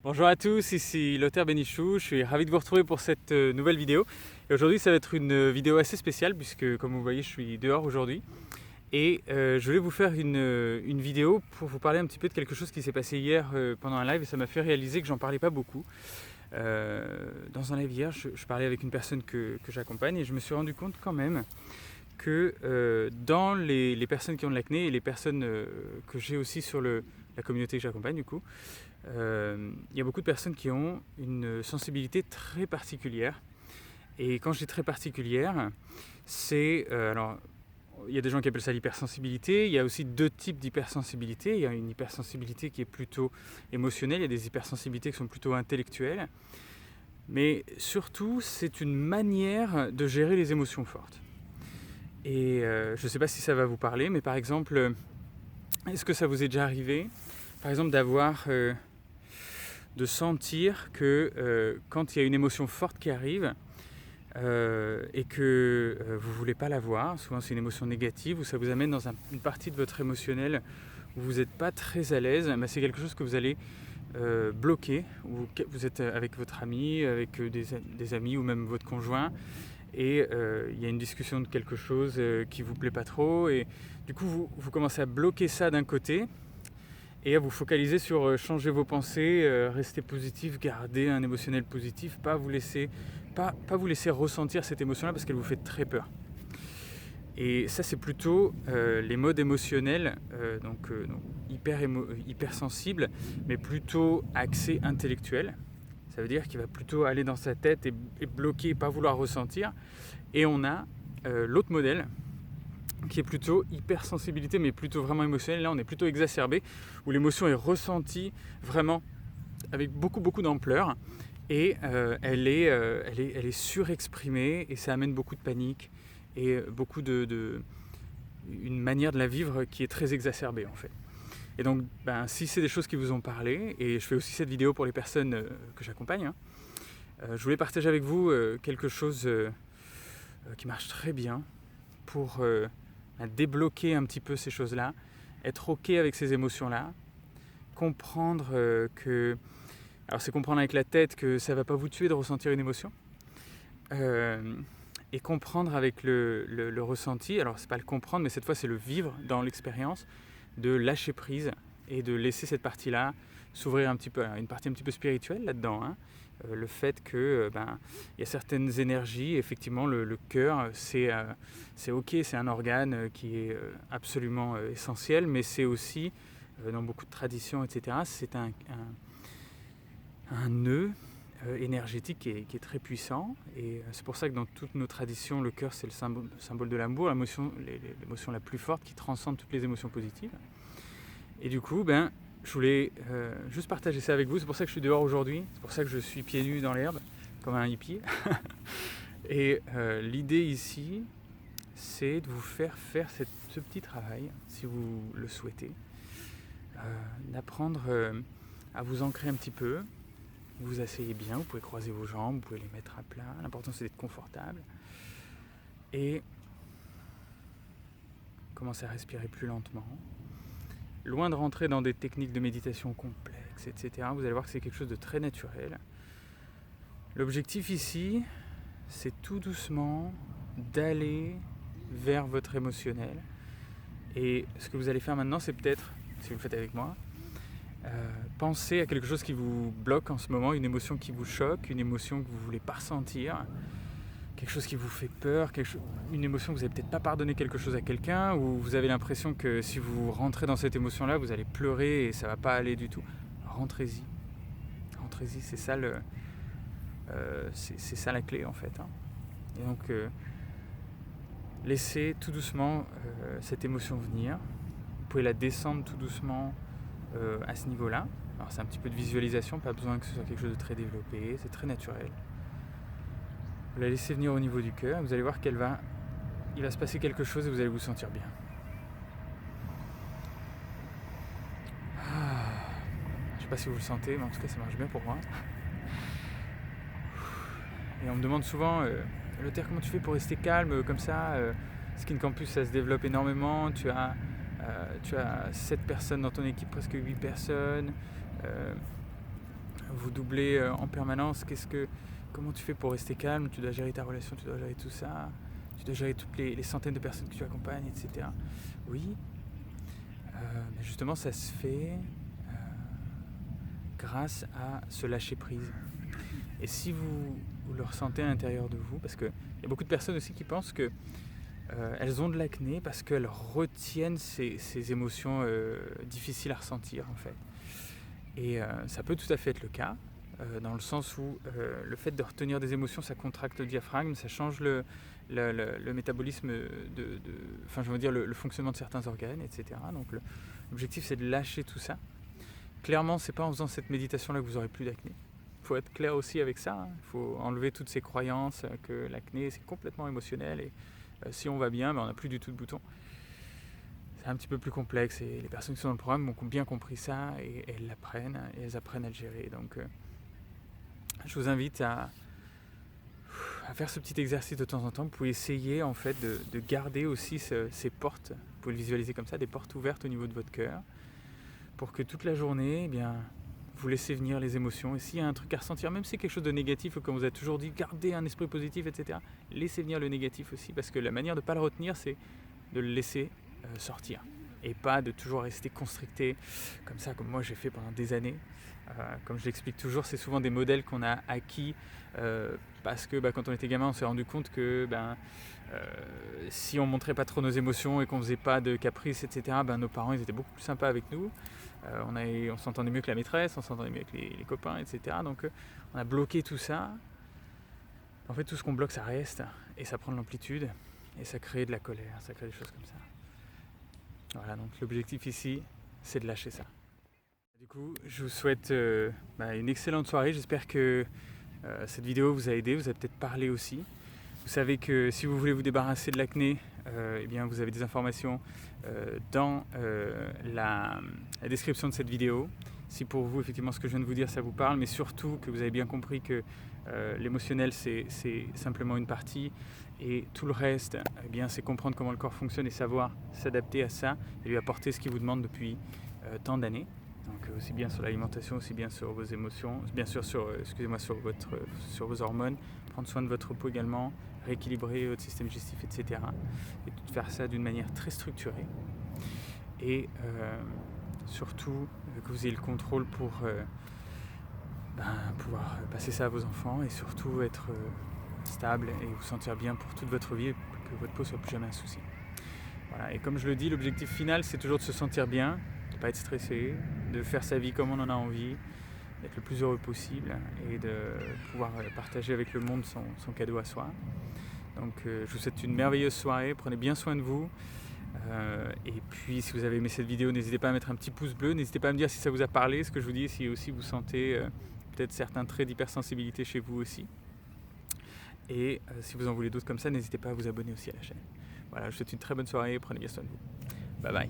Bonjour à tous, ici Lothar Benichou, je suis ravi de vous retrouver pour cette nouvelle vidéo. Et aujourd'hui ça va être une vidéo assez spéciale puisque comme vous voyez je suis dehors aujourd'hui. Et je voulais vous faire une vidéo pour vous parler un petit peu de quelque chose qui s'est passé hier pendant un live et ça m'a fait réaliser que j'en parlais pas beaucoup. Dans un live hier, je parlais avec une personne que j'accompagne et je me suis rendu compte quand même que dans les personnes qui ont de l'acné et les personnes que j'ai aussi sur la communauté que j'accompagne du coup, il y a beaucoup de personnes qui ont une sensibilité très particulière. Et quand je dis très particulière, c'est... alors, il y a des gens qui appellent ça l'hypersensibilité. Il y a aussi deux types d'hypersensibilité. Il y a une hypersensibilité qui est plutôt émotionnelle. Il y a des hypersensibilités qui sont plutôt intellectuelles. Mais surtout, c'est une manière de gérer les émotions fortes. Et je ne sais pas si ça va vous parler, mais par exemple, est-ce que ça vous est déjà arrivé, par exemple, de sentir que quand il y a une émotion forte qui arrive et que vous ne voulez pas la voir, souvent c'est une émotion négative, ou ça vous amène dans une partie de votre émotionnel où vous n'êtes pas très à l'aise, mais c'est quelque chose que vous allez bloquer, vous êtes avec votre ami, avec des amis ou même votre conjoint, et il y a une discussion de quelque chose qui ne vous plaît pas trop, et du coup vous commencez à bloquer ça d'un côté, et à vous focaliser sur changer vos pensées, rester positif, garder un émotionnel positif, pas vous laisser ressentir cette émotion-là parce qu'elle vous fait très peur. Et ça c'est plutôt les modes émotionnels, donc hypersensibles, mais plutôt axés intellectuels. Ça veut dire qu'il va plutôt aller dans sa tête et bloquer, pas vouloir ressentir. Et on a l'autre modèle, qui est plutôt hypersensibilité, mais plutôt vraiment émotionnelle. Là, on est plutôt exacerbé, où l'émotion est ressentie vraiment avec beaucoup d'ampleur, et elle est surexprimée, et ça amène beaucoup de panique, et une manière de la vivre qui est très exacerbée en fait. Et donc, si c'est des choses qui vous ont parlé, et je fais aussi cette vidéo pour les personnes que j'accompagne, je voulais partager avec vous quelque chose qui marche très bien pour débloquer un petit peu ces choses-là, être ok avec ces émotions-là, comprendre que... Alors c'est comprendre avec la tête que ça ne va pas vous tuer de ressentir une émotion, et comprendre avec le ressenti, alors c'est pas le comprendre, mais cette fois c'est le vivre dans l'expérience, de lâcher prise et de laisser cette partie-là s'ouvrir un petit peu, une partie un petit peu spirituelle là-dedans, hein. Le fait que y a certaines énergies, effectivement le cœur c'est ok, c'est un organe qui est absolument essentiel, mais c'est aussi dans beaucoup de traditions etc, c'est un nœud énergétique qui est très puissant, et c'est pour ça que dans toutes nos traditions le cœur c'est le symbole de l'amour, l'émotion la plus forte qui transcende toutes les émotions positives. Et du coup je voulais juste partager ça avec vous. C'est pour ça que je suis dehors aujourd'hui, c'est pour ça que je suis pieds nus dans l'herbe, comme un hippie. Et l'idée ici, c'est de vous faire ce petit travail, si vous le souhaitez, d'apprendre à vous ancrer un petit peu. Vous vous asseyez bien, vous pouvez croiser vos jambes, vous pouvez les mettre à plat. L'important c'est d'être confortable. Et commencez à respirer plus lentement. Loin de rentrer dans des techniques de méditation complexes, etc. Vous allez voir que c'est quelque chose de très naturel. L'objectif ici, c'est tout doucement d'aller vers votre émotionnel. Et ce que vous allez faire maintenant, c'est peut-être, si vous le faites avec moi, penser à quelque chose qui vous bloque en ce moment, une émotion qui vous choque, une émotion que vous ne voulez pas ressentir, quelque chose qui vous fait peur, une émotion que vous n'avez peut-être pas pardonné quelque chose à quelqu'un, ou vous avez l'impression que si vous rentrez dans cette émotion-là, vous allez pleurer et ça ne va pas aller du tout. Rentrez-y. Rentrez-y, c'est ça c'est ça la clé en fait, hein. Et donc, laissez tout doucement cette émotion venir. Vous pouvez la descendre tout doucement à ce niveau-là. Alors c'est un petit peu de visualisation, pas besoin que ce soit quelque chose de très développé, c'est très naturel. Vous la laissez venir au niveau du cœur, vous allez voir il va se passer quelque chose et vous allez vous sentir bien. Je ne sais pas si vous le sentez, mais en tout cas ça marche bien pour moi. Et on me demande souvent, Lothar, comment tu fais pour rester calme comme ça Skin Campus ça se développe énormément, tu as 7 personnes dans ton équipe, presque 8 personnes. vous doublez en permanence. Comment tu fais pour rester calme? Tu dois gérer ta relation, tu dois gérer tout ça, tu dois gérer toutes les centaines de personnes que tu accompagnes, etc. Oui, mais justement ça se fait grâce à se lâcher prise. Et si vous le ressentez à l'intérieur de vous, parce qu'il y a beaucoup de personnes aussi qui pensent que elles ont de l'acné parce qu'elles retiennent ces émotions difficiles à ressentir en fait. Et ça peut tout à fait être le cas, dans le sens où le fait de retenir des émotions, ça contracte le diaphragme, ça change le métabolisme, enfin je veux dire le fonctionnement de certains organes, etc. Donc l'objectif c'est de lâcher tout ça. Clairement, c'est pas en faisant cette méditation-là que vous aurez plus d'acné. Il faut être clair aussi avec ça, hein. Il faut enlever toutes ces croyances que l'acné c'est complètement émotionnel et si on va bien, on n'a plus du tout de boutons. C'est un petit peu plus complexe et les personnes qui sont dans le programme ont bien compris ça et elles l'apprennent et elles apprennent à le gérer. Donc je vous invite à faire ce petit exercice de temps en temps. Vous pouvez essayer en fait de garder aussi ces portes, vous pouvez le visualiser comme ça, des portes ouvertes au niveau de votre cœur pour que toute la journée, eh bien, vous laissez venir les émotions. Et s'il y a un truc à ressentir, même si c'est quelque chose de négatif ou comme vous avez toujours dit, gardez un esprit positif, etc. Laissez venir le négatif aussi parce que la manière de ne pas le retenir, c'est de le laisser sortir et pas de toujours rester constricté comme ça, comme moi j'ai fait pendant des années. Comme je l'explique toujours, c'est souvent des modèles qu'on a acquis parce que quand on était gamin, on s'est rendu compte que si on montrait pas trop nos émotions et qu'on faisait pas de caprices, etc., nos parents ils étaient beaucoup plus sympas avec nous. On s'entendait mieux que la maîtresse, on s'entendait mieux avec les copains, etc. Donc on a bloqué tout ça. En fait, tout ce qu'on bloque, ça reste et ça prend de l'amplitude et ça crée de la colère, ça crée des choses comme ça. Voilà, donc l'objectif ici, c'est de lâcher ça. Du coup, je vous souhaite une excellente soirée. J'espère que cette vidéo vous a aidé, vous a peut-être parlé aussi. Vous savez que si vous voulez vous débarrasser de l'acné, eh bien vous avez des informations dans la description de cette vidéo. Si pour vous, effectivement, ce que je viens de vous dire, ça vous parle, mais surtout que vous avez bien compris que l'émotionnel, c'est simplement une partie et tout le reste, eh bien, c'est comprendre comment le corps fonctionne et savoir s'adapter à ça et lui apporter ce qu'il vous demande depuis tant d'années. Donc aussi bien sur l'alimentation, aussi bien sur vos émotions, bien sûr sur vos hormones, prendre soin de votre peau également, rééquilibrer votre système digestif, etc. Et tout faire ça d'une manière très structurée. Et surtout que vous ayez le contrôle pour pouvoir passer ça à vos enfants et surtout être stable et vous sentir bien pour toute votre vie et que votre peau soit plus jamais un souci. Voilà. Et comme je le dis, l'objectif final c'est toujours de se sentir bien, de ne pas être stressé, de faire sa vie comme on en a envie, d'être le plus heureux possible et de pouvoir partager avec le monde son cadeau à soi. Donc je vous souhaite une merveilleuse soirée, prenez bien soin de vous. Et puis si vous avez aimé cette vidéo, n'hésitez pas à mettre un petit pouce bleu, n'hésitez pas à me dire si ça vous a parlé, ce que je vous dis, si aussi vous sentez peut-être certains traits d'hypersensibilité chez vous aussi. Et si vous en voulez d'autres comme ça, n'hésitez pas à vous abonner aussi à la chaîne. Voilà, je vous souhaite une très bonne soirée, prenez bien soin de vous. Bye bye.